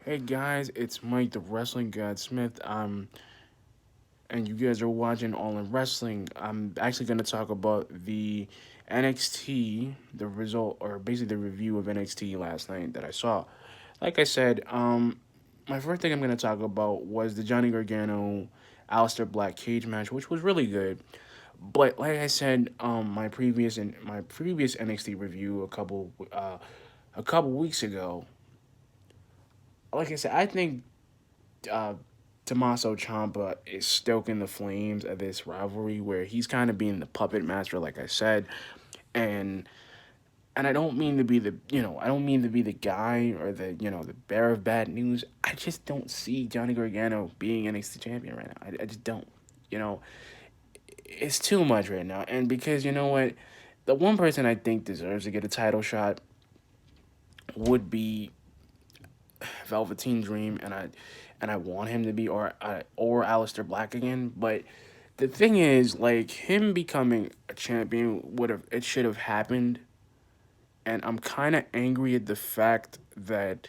Hey guys, it's Mike the Wrestling God Smith. And you guys are watching All in Wrestling. I'm actually going to talk about the NXT, the result, or basically the review of NXT last night that I saw. Like I said, my first thing I'm going to talk about was the Johnny Gargano Aleister Black cage match, which was really good. But like I said, my previous NXT review a couple weeks ago, like I said, I think uh, Tommaso Ciampa is stoking the flames of this rivalry where he's kind of being the puppet master, like I said, and I don't mean to be I don't mean to be the guy or the bearer of bad news. I just don't see Johnny Gargano being NXT champion right now. I just don't. You know, it's too much right now, and because you know what, the one person I think deserves to get a title shot would be Velveteen Dream, and I want him to be or Aleister Black again. But the thing is, like him becoming a champion it should have happened, and I'm kind of angry at the fact that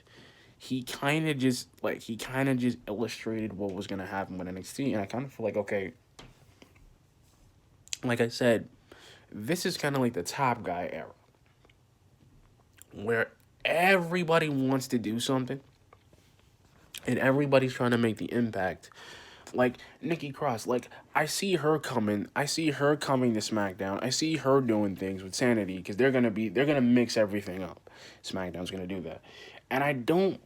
he kind of just illustrated what was gonna happen with NXT, and I kind of feel like okay, like I said, this is kind of like the top guy era where everybody wants to do something and everybody's trying to make the impact. Like Nikki Cross, like I see her coming. I see her coming to SmackDown. I see her doing things with Sanity because they're gonna mix everything up. SmackDown's gonna do that, and I don't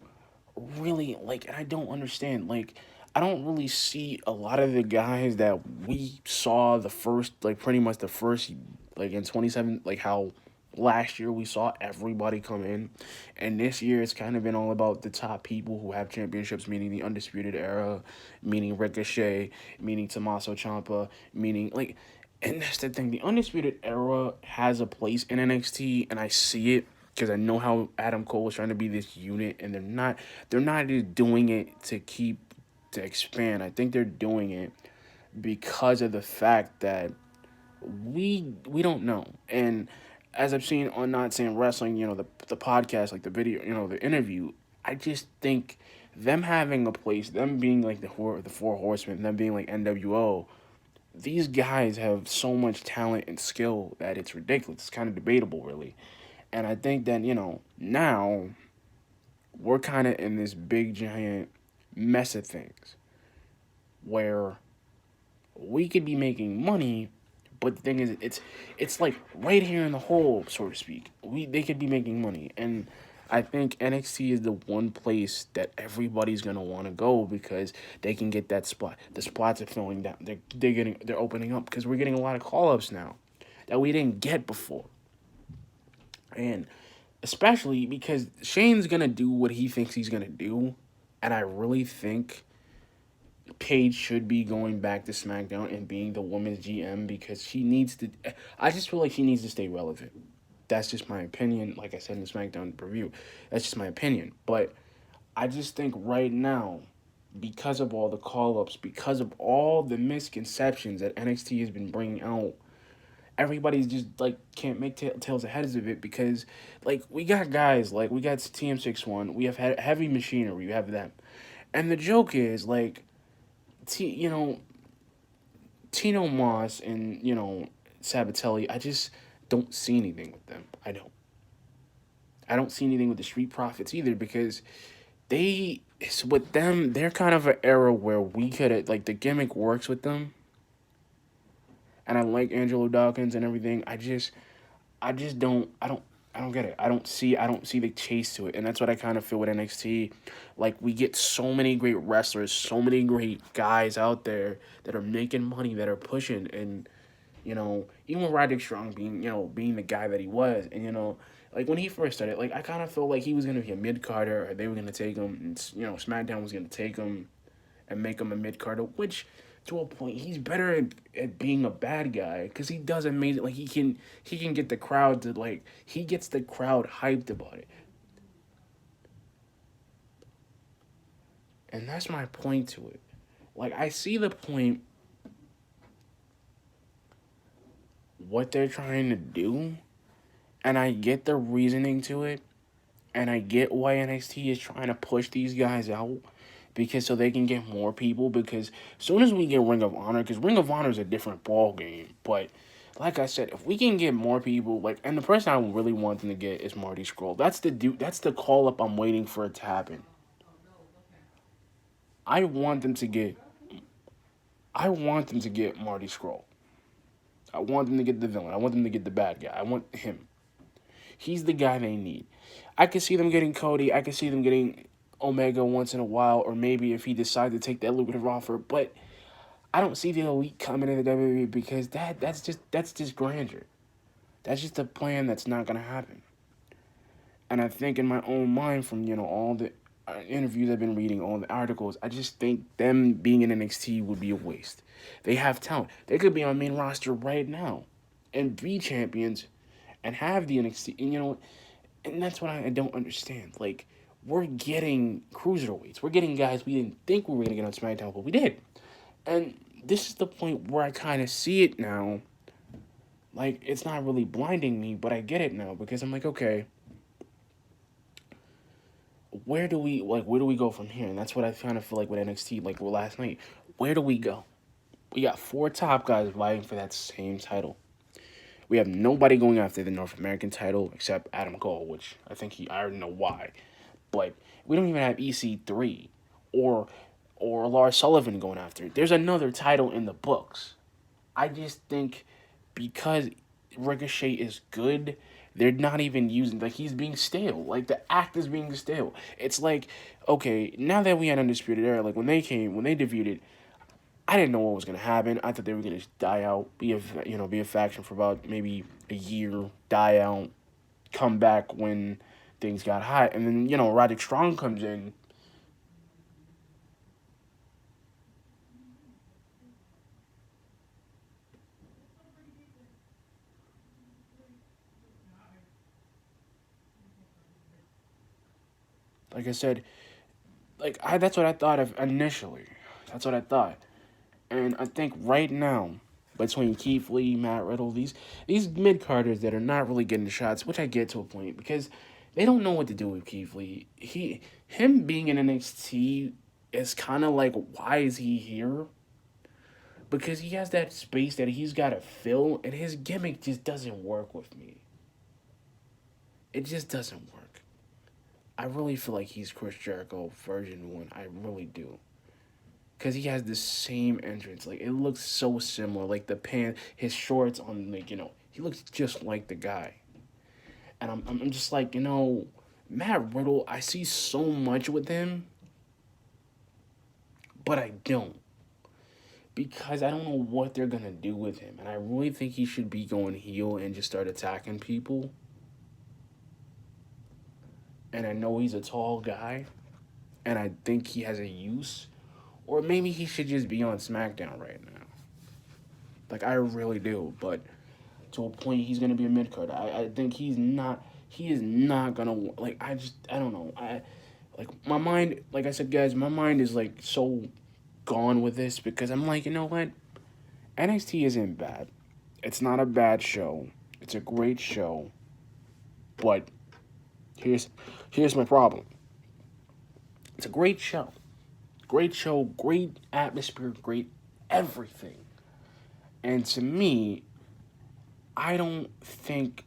really like. And I don't understand. Like I don't really see a lot of the guys that we saw the first, like pretty much the first, like in 27, like how last year we saw everybody come in, and this year it's kind of been all about the top people who have championships, meaning the Undisputed Era, meaning Ricochet, meaning Tommaso Ciampa, meaning like, and that's the thing. The Undisputed Era has a place in NXT, and I see it because I know how Adam Cole is trying to be this unit, and they're not just doing it to expand. I think they're doing it because of the fact that we don't know. And as I've seen on Not Saying Wrestling, the podcast, like the video, the interview, I just think them having a place, them being like the four horsemen, them being like NWO, these guys have so much talent and skill that it's ridiculous. It's kind of debatable, really. And I think that, now we're kind of in this big giant mess of things where we could be making money, but the thing is, it's like right here in the hole, so to speak. They could be making money, and I think NXT is the one place that everybody's gonna want to go because they can get that spot. The spots are filling down. They're opening up because we're getting a lot of call ups now that we didn't get before, and especially because Shane's gonna do what he thinks he's gonna do, and I really think Paige should be going back to SmackDown and being the women's GM because she needs to. I just feel like she needs to stay relevant. That's just my opinion. Like I said in the SmackDown review, that's just my opinion. But I just think right now, because of all the call ups, because of all the misconceptions that NXT has been bringing out, everybody's just like can't make tails and heads of it because like we got guys like we got TM61, we have heavy machinery, we have them, and the joke is like, you know, Tino Moss and Sabatelli, I just don't see anything with them. I don't. I don't see anything with the Street Profits either because with them they're kind of an era where we could like the gimmick works with them, and I like Angelo Dawkins and everything. I just I don't get it. I don't see the chase to it. And that's what I kind of feel with NXT. Like we get so many great wrestlers, so many great guys out there that are making money, that are pushing, and even with Roderick Strong being, being the guy that he was, and like when he first started, like I kind of felt like he was gonna be a mid Carter, or they were gonna take him, and SmackDown was gonna take him and make him a mid Carter, which to a point he's better at being a bad guy because he does amazing. Like he can get the crowd to like he gets the crowd hyped about it, and that's my point to it. Like I see the point, what they're trying to do, and I get the reasoning to it. And I get why NXT is trying to push these guys out because so they can get more people. Because as soon as we get Ring of Honor, because Ring of Honor is a different ball game, but like I said, if we can get more people, like, and the person I really want them to get is Marty Scurll. That's the dude. That's the call up I'm waiting for it to happen. I want them to get. I want them to get Marty Scurll. I want them to get the villain. I want them to get the bad guy. I want him. He's the guy they need. I could see them getting Cody. I could see them getting Omega once in a while, or maybe if he decides to take that lucrative offer. But I don't see the Elite coming into WWE because that's just grandeur. That's just a plan that's not gonna happen. And I think in my own mind, from all the interviews I've been reading, all the articles, I just think them being in NXT would be a waste. They have talent. They could be on main roster right now, and be champions, and have the NXT. And that's what I don't understand. Like, we're getting cruiserweights. We're getting guys we didn't think we were gonna get on SmackDown, but we did. And this is the point where I kind of see it now. Like, it's not really blinding me, but I get it now because I'm like, okay, where do we go from here? And that's what I kind of feel like with NXT, like last night. Where do we go? We got four top guys vying for that same title. We have nobody going after the North American title except Adam Cole, which I already know why. But we don't even have EC3 or Lars Sullivan going after it. There's another title in the books. I just think because Ricochet is good, they're not even using, like, he's being stale. Like, the act is being stale. It's like, okay, now that we had Undisputed Era, like when they debuted, I didn't know what was gonna happen. I thought they were gonna die out, be a faction for about maybe a year, die out, come back when things got hot, and then Roderick Strong comes in. Like I said, that's what I thought of initially. That's what I thought. And I think right now, between Keith Lee, Matt Riddle, these mid carders that are not really getting the shots, which I get to a point because they don't know what to do with Keith Lee. Him being in NXT is kind of like, why is he here? Because he has that space that he's got to fill, and his gimmick just doesn't work with me. It just doesn't work. I really feel like he's Chris Jericho version 1. I really do. Because he has the same entrance. Like, it looks so similar. Like, the pants, his shorts on, like, he looks just like the guy. And I'm just like, Matt Riddle, I see so much with him, but I don't. Because I don't know what they're going to do with him. And I really think he should be going heel and just start attacking people. And I know he's a tall guy. And I think he has a use. Or maybe he should just be on SmackDown right now. Like, I really do. But to a point, he's going to be a mid-card. I think he is not going to, like, I don't know. Like, my mind, like I said, guys, my mind is, like, so gone with this because I'm like, you know what? NXT isn't bad. It's not a bad show. It's a great show. But here's my problem. It's a great show. Great show, great atmosphere, great everything. And to me, I don't think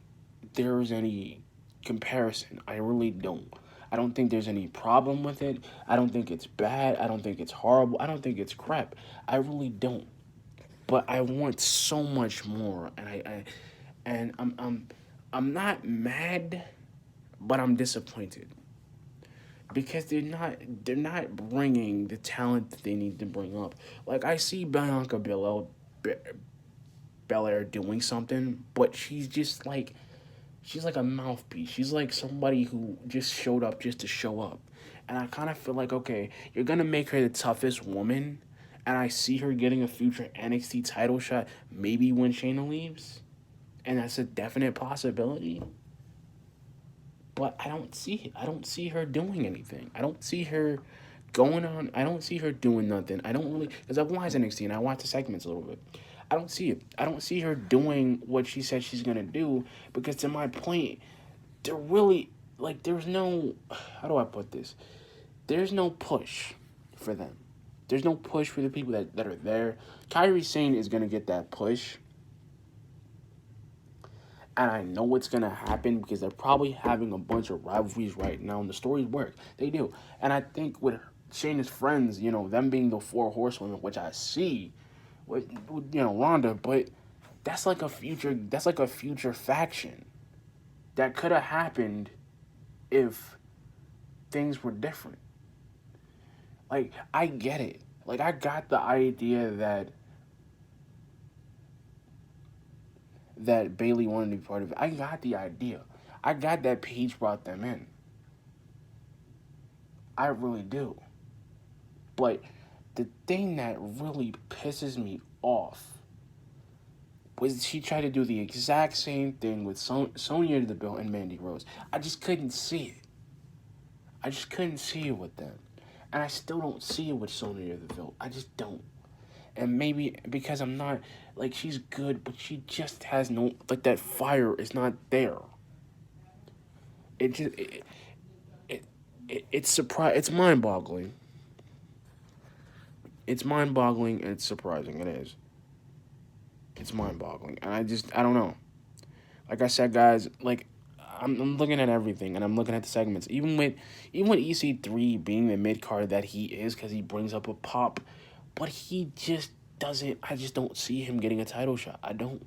there's any comparison. I really don't. I don't think there's any problem with it. I don't think it's bad. I don't think it's horrible. I don't think it's crap. I really don't. But I want so much more, and I'm not mad, but I'm disappointed because they're not bringing the talent that they need to bring up. Like, I see Bianca Belair doing something, but she's like a mouthpiece. She's like somebody who just showed up just to show up. And I kind of feel like, okay, you're going to make her the toughest woman. And I see her getting a future NXT title shot, maybe when Shayna leaves. And that's a definite possibility. But I don't see it. I don't see her doing anything. I don't see her going on. I don't see her doing nothing. I don't really, because I've watched NXT and I watched the segments a little bit. I don't see it. I don't see her doing what she said she's gonna do because, to my point, they're really like there's no, how do I put this? There's no push for them. There's no push for the people that are there. Kyrie Sane is gonna get that push, and I know it's gonna happen because they're probably having a bunch of rivalries right now, and the stories work. They do, and I think with Shayna's friends, them being the four horsewomen, which I see with Ronda, but that's like a future faction that could have happened if things were different. Like I get it. Like I got the idea that Bailey wanted to be part of it. I got the idea. I got that Paige brought them in. I really do. But the thing that really pisses me off was she tried to do the exact same thing with Sonya Deville and Mandy Rose. I just couldn't see it. I just couldn't see it with them. And I still don't see it with Sonya Deville. I just don't. And maybe because I'm not, like, she's good, but she just has no, like, that fire is not there. It just, it, it's mind-boggling. It's mind-boggling and it's surprising. It is. It's mind-boggling. And I don't know. Like I said, guys, like, I'm looking at everything and I'm looking at the segments. Even with EC3 being the mid card that he is, because he brings up a pop, but he just doesn't. I just don't see him getting a title shot. I don't.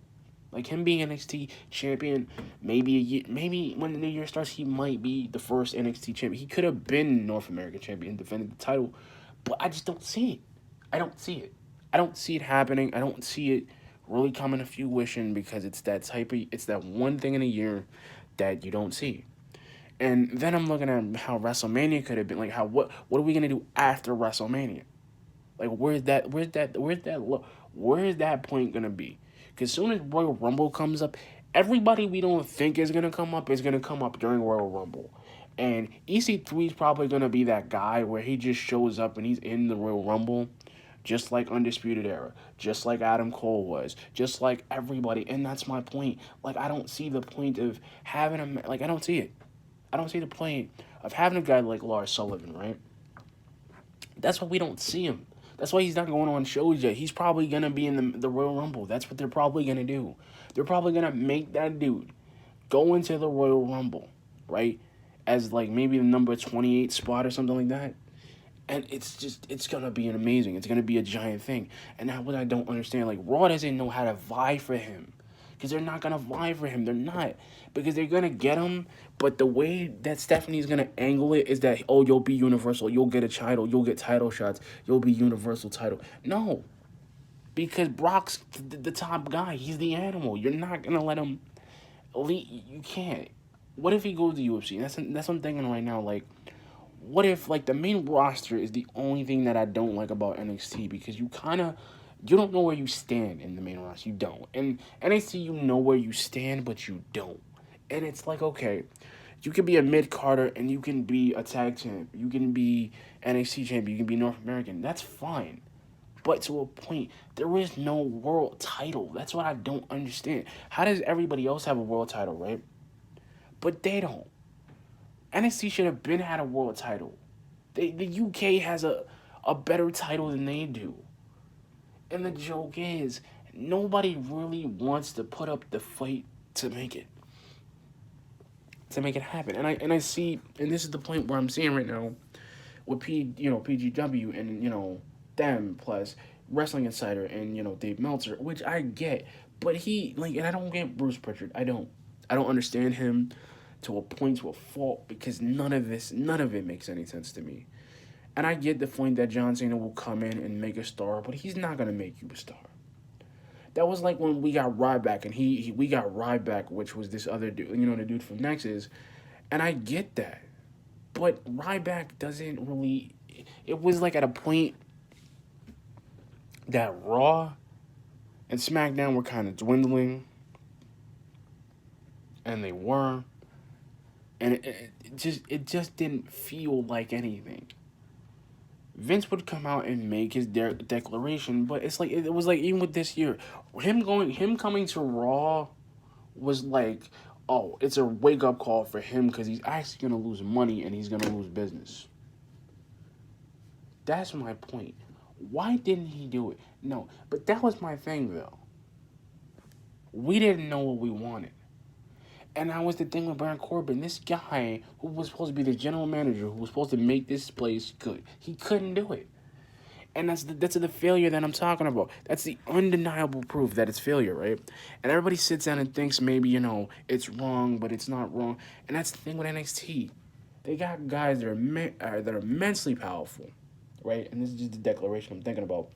Like him being NXT champion, maybe a year, maybe when the new year starts, he might be the first NXT champion. He could have been North American champion, defended the title, but I just don't see it. I don't see it. I don't see it happening. I don't see it really coming to fruition because it's that one thing in a year that you don't see. And then I'm looking at how WrestleMania could have been, like, what are we gonna do after WrestleMania? Like where's that point gonna be? Because soon as Royal Rumble comes up, everybody we don't think is gonna come up is gonna come up during Royal Rumble. And EC3 is probably gonna be that guy where he just shows up and he's in the Royal Rumble, just like Undisputed Era, just like Adam Cole was, just like everybody. And that's my point. Like I don't see the point of having him. Like I don't see it. I don't see the point of having a guy like Lars Sullivan, right? That's why we don't see him. That's why he's not going on shows yet. He's probably going to be in the Royal Rumble. That's what they're probably going to do. They're probably going to make that dude go into the Royal Rumble, right? As like maybe the number 28 spot or something like that. And it's going to be an amazing. It's going to be a giant thing. And that's what I don't understand. Like, Raw doesn't know how to vie for him. Because they're not going to vie for him. They're not. Because they're going to get him. But the way that Stephanie's going to angle it is that, oh, you'll be Universal. You'll get a title. You'll get title shots. You'll be Universal title. No. Because Brock's the top guy. He's the animal. You're not going to let him lead. You can't. What if he goes to UFC? That's what I'm thinking right now. Like, what if like the main roster is the only thing that I don't like about NXT, because you don't know where you stand in the main roster. You don't. In NXT you know where you stand, but you don't. And it's like, okay, you can be a mid Carter and you can be a tag champ. You can be NXT champion. You can be North American. That's fine. But to a point, there is no world title. That's what I don't understand. How does everybody else have a world title, right? But they don't. NXT should have been had a world title. The UK has a better title than they do. And the joke is, nobody really wants to put up the fight to make it happen. And I see, and this is the point where I'm seeing right now with PGW and them plus Wrestling Insider and Dave Meltzer, which I get, but and I don't get Bruce Pritchard. I don't understand him to a point, to a fault, because none of it makes any sense to me. And I get the point that John Cena will come in and make a star, but he's not gonna make you a star. That was like when we got Ryback, and we got Ryback, which was this other dude, the dude from Nexus, and I get that, but Ryback doesn't really. It was like at a point that Raw and SmackDown were kind of dwindling, and they were, and it just didn't feel like anything. Vince would come out and make his declaration, but it's like it was like even with this year, him coming to Raw was like, oh, it's a wake up call for him because he's actually gonna lose money and he's gonna lose business. That's my point. Why didn't he do it? No, but that was my thing though. We didn't know what we wanted. And that was the thing with Baron Corbin. This guy who was supposed to be the general manager, who was supposed to make this place good, he couldn't do it. And that's the failure that I'm talking about. That's the undeniable proof that it's failure, right? And everybody sits down and thinks maybe it's wrong, but it's not wrong. And that's the thing with NXT. They got guys that are immensely powerful, right? And this is just the declaration I'm thinking about.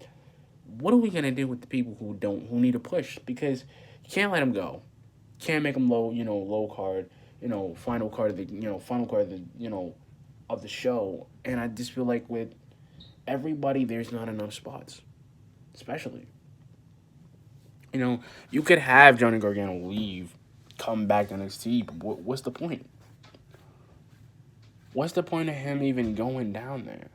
What are we gonna do with the people who need a push? Because you can't let them go. Can't make them low card, final card of final card of the show. And I just feel like with everybody, there's not enough spots, especially. You could have Johnny Gargano leave, come back to NXT, but what's the point? What's the point of him even going down there?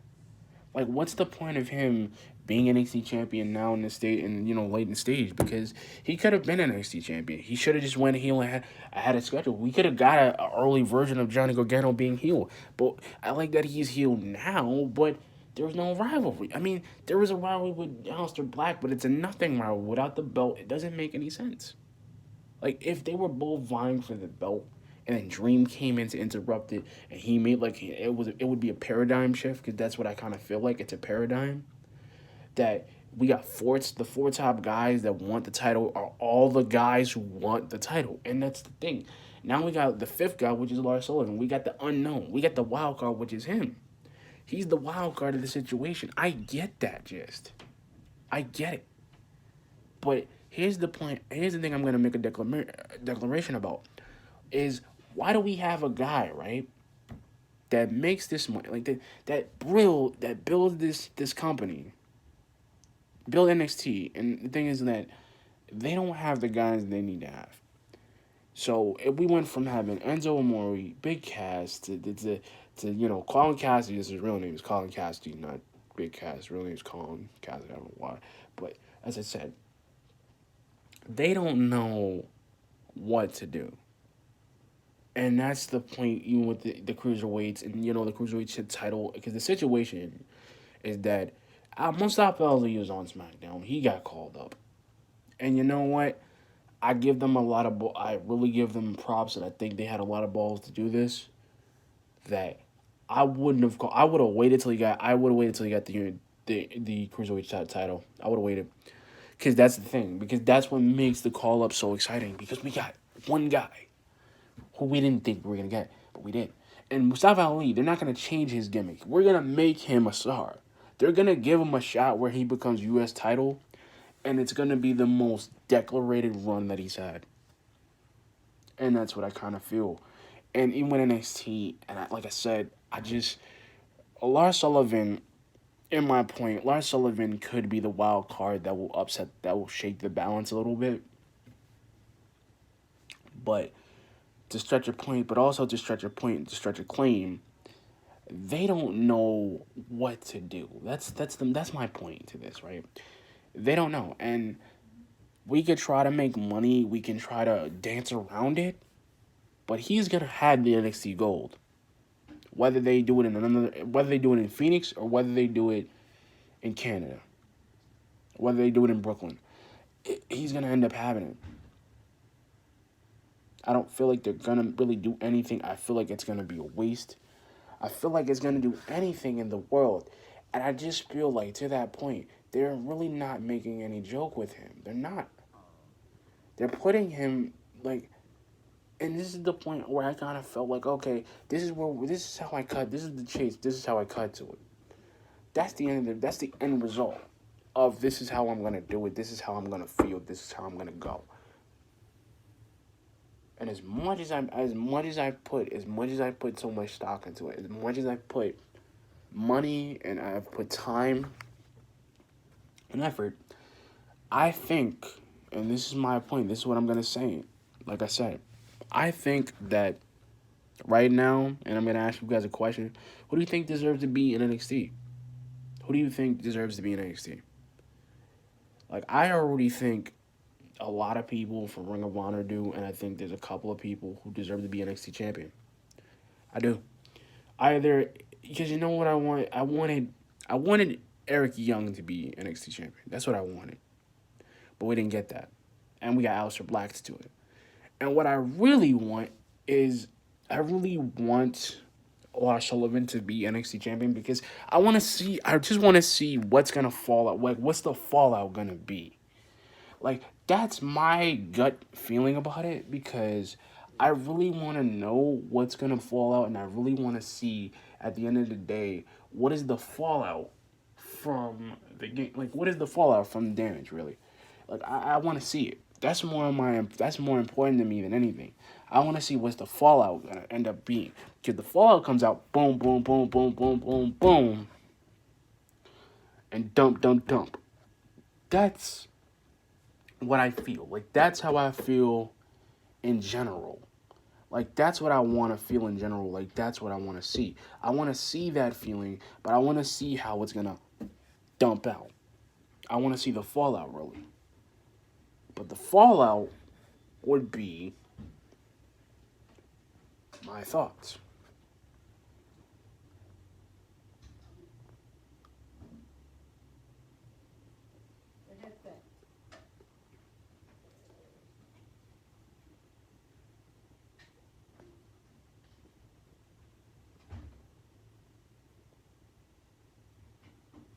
Like, what's the point of him being NXT champion now in the state and late in the stage? Because he could have been an NXT champion. He should have just went heel and had a schedule. We could have got an early version of Johnny Gargano being heel. But I like that he's heel now, but there's no rivalry. I mean, there was a rivalry with Aleister Black, but it's a nothing rivalry. Without the belt, it doesn't make any sense. Like, if they were both vying for the belt, and then Dream came in to interrupt it, and he made it would be a paradigm shift, because that's what I kind of feel like. It's a paradigm that we got the four top guys that want the title are all the guys who want the title, and that's the thing. Now we got the fifth guy, which is Lars Sullivan. We got the unknown. We got the wild card, which is him. He's the wild card of the situation. I get that, just. I get it. But here's the point. Here's the thing I'm going to make a declaration about. Is why do we have a guy, right, that makes this money, like that builds this company, build NXT, and the thing is that they don't have the guys they need to have. So if we went from having Enzo Amore, Big Cass, to Colin Cassidy. His real name is Colin Cassidy, not Big Cass. Real name is Colin Cassidy. I don't know why, but as I said, they don't know what to do. And that's the point, even with the cruiserweights and the cruiserweight title, because the situation is that Mustafa Ali was on SmackDown. He got called up, and you know what? I give them a lot of. I really give them props, and I think they had a lot of balls to do this. That I wouldn't have. I would have waited till he got. I would have waited till he got the cruiserweight title. I would have waited, because that's the thing. Because that's what makes the call up so exciting. Because we got one guy who we didn't think we were going to get, but we did. And Mustafa Ali, they're not going to change his gimmick. We're going to make him a star. They're going to give him a shot where he becomes U.S. title, and it's going to be the most declarated run that he's had. And that's what I kind of feel. And even with NXT, and like I said, Lars Sullivan, in my point, Lars Sullivan could be the wild card that will shake the balance a little bit. But to stretch a point, but also to stretch a point and to stretch a claim, they don't know what to do. That's my point to this, right? They don't know, and we could try to make money. We can try to dance around it, but he's gonna have the NXT Gold, whether they do it whether they do it in Phoenix or whether they do it in Canada, whether they do it in Brooklyn. He's gonna end up having it. I don't feel like they're going to really do anything. I feel like it's going to be a waste. I feel like it's going to do anything in the world. And I just feel like, to that point, they're really not making any joke with him. They're not. They're putting him, like... And this is the point where I kind of felt like, okay, this is how I cut. This is the chase. This is how I cut to it. That's the end result of this is how I'm going to do it. This is how I'm going to feel. This is how I'm going to go. And as much as I put so much stock into it, as much as I put money and I've put time and effort, I think, and this is my point, this is what I'm gonna say. Like I said, I think that right now, and I'm gonna ask you guys a question: who do you think deserves to be in NXT? Who do you think deserves to be in NXT? Like, I already think a lot of people from Ring of Honor do, and I think there's a couple of people who deserve to be NXT champion. I do. Either because you know what I want. I wanted Eric Young to be NXT champion. That's what I wanted, but we didn't get that, and we got Aleister Black to do it. And what I really want is I really want Lars Sullivan to be NXT champion because I want to see. I just want to see what's gonna fall out. Like, what's the fallout gonna be? Like, that's my gut feeling about it because I really want to know what's gonna fall out, and I really want to see at the end of the day what is the fallout from the game. Like, what is the fallout from the damage? Really, like I want to see it. That's more important to me than anything. I want to see what's the fallout gonna end up being. Because the fallout comes out boom, boom, boom, boom, boom, boom, boom, and dump, dump, dump. That's what I feel. Like that's how I feel in general. Like that's what I want to feel in general. Like that's what I want to see. I want to see that feeling, but I want to see how it's gonna dump out. I want to see the fallout really. But the fallout would be my thoughts.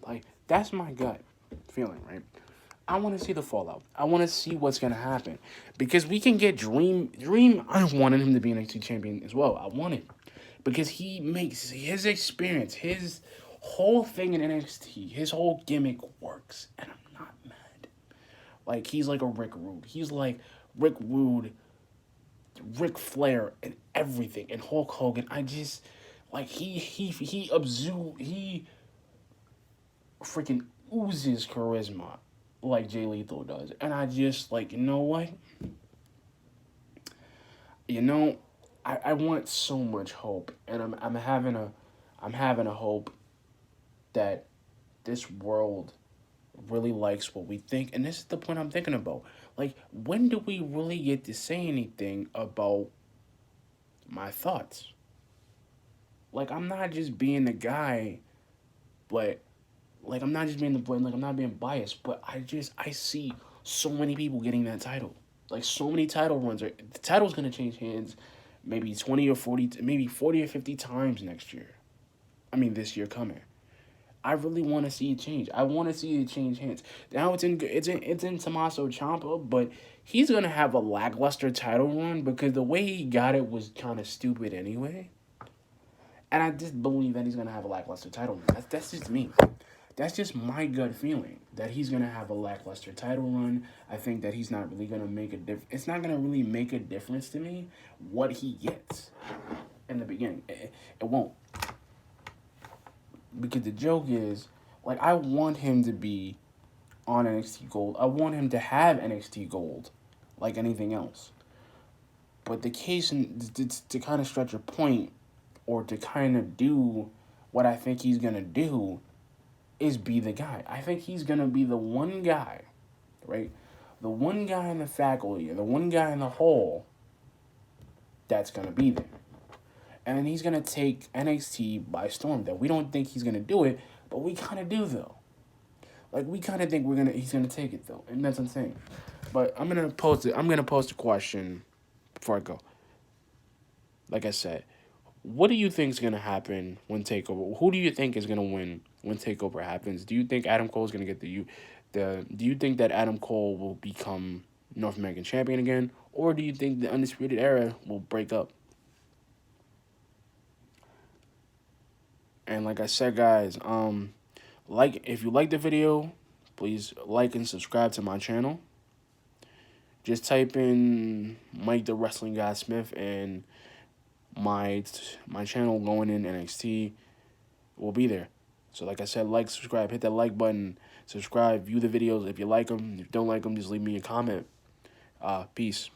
Like that's my gut feeling, right? I want to see the fallout. I want to see what's gonna happen because we can get Dream. Dream, I wanted him to be an NXT champion as well. I wanted because he makes his experience, his whole thing in NXT, his whole gimmick works, and I'm not mad. Like he's like a Rick Rude. He's like Rick Rude, Ric Flair, and everything, and Hulk Hogan. I just like he freaking oozes charisma like Jay Lethal does. And I just like, you know what? You know, I want so much hope. And I'm having a hope that this world really likes what we think. And this is the point I'm thinking about. Like, when do we really get to say anything about my thoughts? Like I'm not just being the guy, but like I'm not just being the boy, like I'm not being biased, but I see so many people getting that title. Like so many title runs are the title's gonna change hands maybe 20 or 40 maybe 40 or 50 times next year. I mean this year coming. I really want to see it change. I want to see it change hands. Now it's in Tommaso Ciampa, but he's gonna have a lackluster title run because the way he got it was kind of stupid anyway. And I just believe that he's gonna have a lackluster title run. That's just me. That's just my gut feeling that he's gonna have a lackluster title run. I think that he's not really gonna make a difference. It's not gonna really make a difference to me what he gets in the beginning. It won't, because the joke is like I want him to be on NXT Gold. I want him to have NXT Gold, like anything else. But the case to kind of stretch a point, or to kind of do what I think he's gonna do is be the guy. I think he's gonna be the one guy, right? The one guy in the faculty, or the one guy in the hall that's gonna be there. And then he's gonna take NXT by storm. That we don't think he's gonna do it, but we kinda do though. Like we kinda think he's gonna take it though. And that's what I'm saying. But I'm gonna post a question before I go. Like I said, what do you think is gonna happen when Takeover? Who do you think is gonna win when Takeover happens? Do you think Adam Cole is gonna get Do you think that Adam Cole will become North American champion again, or do you think the Undisputed Era will break up? And like I said, guys, like if you like the video, please like and subscribe to my channel. Just type in Mike the Wrestling Guy Smith and my my channel going in NXT will be there. So like I said, like, subscribe, hit that like button, subscribe, view the videos if you like them. If you don't like them, just leave me a comment. Peace.